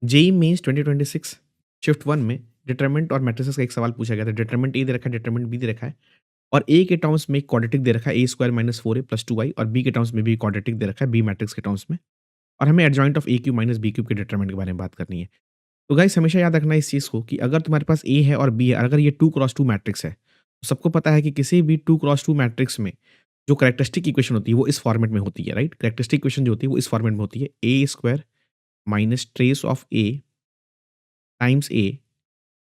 JEE mains 2026 shift 1 में determinant और matrices का एक सवाल पूछा गया था। डिटरमिनेंट ए दे रखा है, डिटरमिनेंट बी दे रखा है और ए के टर्म्स में एक क्वाड्रेटिक दे रखा है A square minus 4a plus 2y और बी के टर्म्स में भी क्वाड्रेटिक दे रखा है बी मैट्रिक्स के टर्म्स में और हमें adjoint of A cube minus B cube के डिटरमिनेंट के बारे में बात करनी है। तो गाइस हमेशा याद रखना इस चीज़ को कि अगर तुम्हारे पास ए है और बी है, अगर ये 2 क्रॉस 2 मैट्रिक्स है, तो सबको पता है कि किसी भी 2 क्रॉस 2 मैट्रिक्स में जो कैरेक्टरिस्टिक इक्वेशन होती है वो इस फॉर्मेट में होती है, राइट? कैरेक्टरिस्टिक इक्वेशन जो होती है वो इस फॉर्मेट में होती है A square minus trace of A times A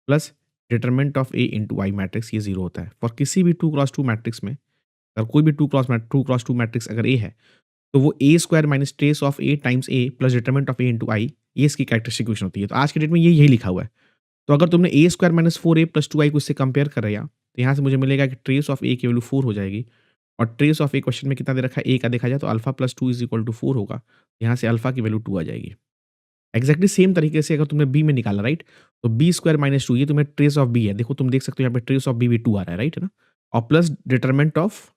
plus determinant of A into I matrix ये 0 होता है। फॉर किसी भी 2 क्रॉस 2 मैट्रिक्स में अगर कोई भी 2 क्रॉस 2 मैट्रिक्स अगर ए है, तो वो A square minus trace of A times A plus determinant of A into I ये इसकी कैरेक्टरिस्टिक इक्वेशन होती है। तो आज के डेट में ये यही लिखा हुआ है। तो अगर तुमने ए square minus 4a plus 2i को इससे कंपेयर करा तो यहाँ से मुझे मिलेगा कि ट्रेस ऑफ ए की वैल्यू 4 हो जाएगी और ट्रेस ऑफ ए क्वेश्चन में कितना दे रखा है ए का देखा जाए तो alpha plus 2 is equal to 4 होगा। यहाँ से अल्फा की वैल्यू 2 आ जाएगी। एक्जैक्टली सेम तरीके से अगर तुमने बी में निकाला, राइट? तो बी स्क्वायर माइनस 2 ये तुम्हें ट्रेस ऑफ बी है। देखो तुम देख सकते हो यहाँ पे ट्रेस ऑफ बी भी 2 आ रहा है, राइट है ना? और plus determinant of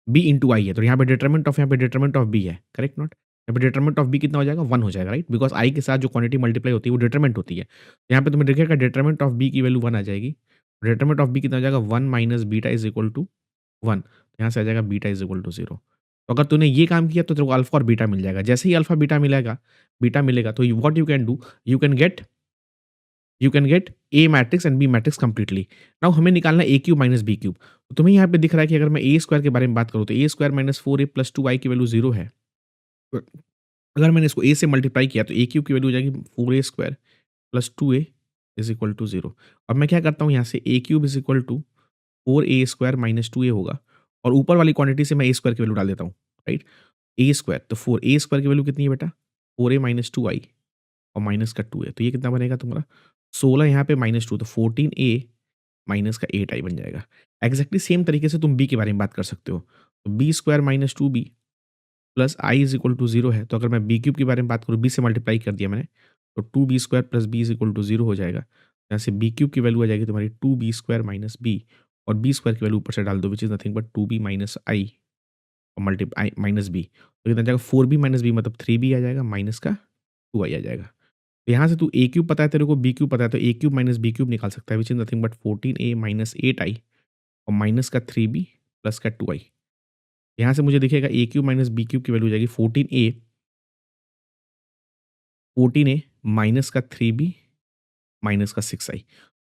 B into I है, तो यहाँ पे डिटरमिनेंट ऑफ बी है, करेक्ट नॉट? यहाँ पे डिटरमिनेंट ऑफ बी कितना हो जाएगा 1 हो जाएगा, राइट? बिकॉज आई के साथ जो क्वांटिटी मल्टीप्लाई होती है वो डिटरमिनेंट होती है। तो यहाँ पे तुम्हें दिखेगा डिटरमिनेंट ऑफ बी की वैल्यू 1 आ जाएगी। डिटरमिनेंट ऑफ बी कितना हो जाएगा 1 minus beta is equal to 1। यहाँ से आ जाएगा बीटा इज इक्वल टू 0। तो अगर तूने ये काम किया तो तेरे को अल्फा और बीटा मिल जाएगा। जैसे ही अल्फा बीटा मिलेगा तो what you can do, you can get you can get A matrix and B matrix completely. Now हमें निकालना है A cube minus B cube. तो तुम्हें यहाँ पे दिख रहा है कि अगर मैं ए स्क्वायर के बारे में बात करूँ तो ए square minus 4a plus 2y की वैल्यू 0 है। तो अगर मैंने इसको ए से मल्टीप्लाई किया तो ए क्यूब की वैल्यू हो जाएगी 4a square plus 2a is equal to 0। अब मैं क्या करता हूँ यहाँ से A cube is equal to 4a square minus 2a होगा और ऊपर वाली क्वांटिटी से मैं ए स्क्वायर की वैल्यू डाल देता हूँ, राइट? ए स्क्वायर तो 4a स्क्वायर की वैल्यू कितनी है बेटा? 4a माइनस 2i और माइनस का 2 है, तो ये कितना बनेगा तुम्हारा 16 यहाँ पे माइनस 2 तो 14a माइनस का 8i बन जाएगा। एक्जैक्टली सेम तरीके से तुम b के बारे में बात कर सकते हो। तो B square minus 2b plus I is equal to 0 है। तो अगर मैं बी क्यूब के बारे में बात करूँ, बी से मल्टीप्लाई कर दिया मैंने तो 2b square plus B is equal to 0 हो जाएगा। यहाँ से बी क्यूब की वैल्यू आ जाएगी तुम्हारी 2b स्क्वायर माइनस बी और बी स्क्वायर की वैल्यू ऊपर से डाल दो which is nothing but 2b minus I और मल्टीप्लाई माइनस बी तो कितना आ जाएगा 4b माइनस बी मतलब 3b आ जाएगा माइनस का 2i आ जाएगा। तो यहाँ से तू ए क्यूब पता है तेरे को, बी क्यूब पता है, तो ए क्यूब माइनस बी क्यूब निकाल सकता है विच is nothing but 14a minus 8i और माइनस का 3b प्लस का 2i। यहाँ से मुझे दिखेगा A cube minus B cube की वैल्यू हो जाएगी 14a माइनस का 3b माइनस का 6i।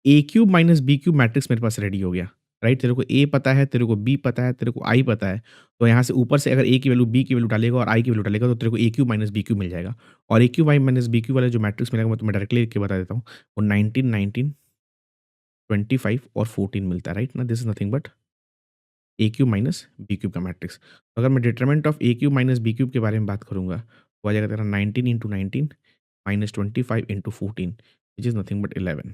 A cube minus B cube matrix मेरे पास रेडी हो गया, राइट? तेरे को ए पता है, तेरे को बी पता है, तेरे को आई पता है। तो यहाँ से ऊपर से अगर ए की वैल्यू बी की वैल्यू डालेगा और आई की वैल्यू डालेगा तो तेरे को ए क्यूब माइनस बी क्यूब मिल जाएगा और ए क्यूब आई माइनस बी क्यूब वाला जो मैट्रिक्स मिलेगा मैं तुम्हें डायरेक्टली लिख के बता देता हूँ। वो 19 19 25 और 14 मिलता है, राइट ना? This is nothing but A cube minus B cube का मैट्रिक्स। तो अगर मैं determinant of A cube minus B cube के बारे में बात करूंगा तो आ जाएगा तेरा 19 into 19 minus 25 into 14 which is nothing but 11।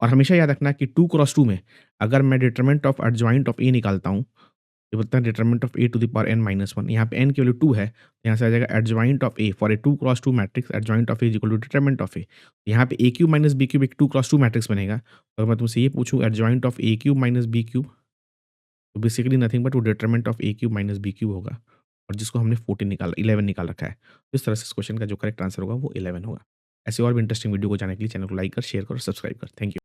और हमेशा याद रखना कि 2 क्रॉस 2 में अगर मैं determinant of adjoint of A निकालता हूँ, ये बोलता है determinant of A to the power n minus 1। यहाँ पे n की वैल्यू 2 है, तो यहाँ से आ जाएगा adjoint of A for A 2 cross 2 matrix adjoint of A is equal to determinant of A. यहाँ पे A cube minus B cube एक 2 क्रॉस 2 मैट्रिक्स बनेगा। तो अगर मैं तुमसे ये पूछूँ adjoint of A cube minus B cube तो बेसिकली नथिंग बट वो determinant of A cube minus B cube होगा और जिसको हमने 11 निकाल रखा है। तो इस तरह से इस क्वेश्चन का जो करेक्ट आंसर होगा वो 11 होगा। ऐसे और भी इंटरेस्टिंग वीडियो को जाने के लिए चैनल को लाइक कर, शेयर कर और सब्सक्राइब कर। Thank you.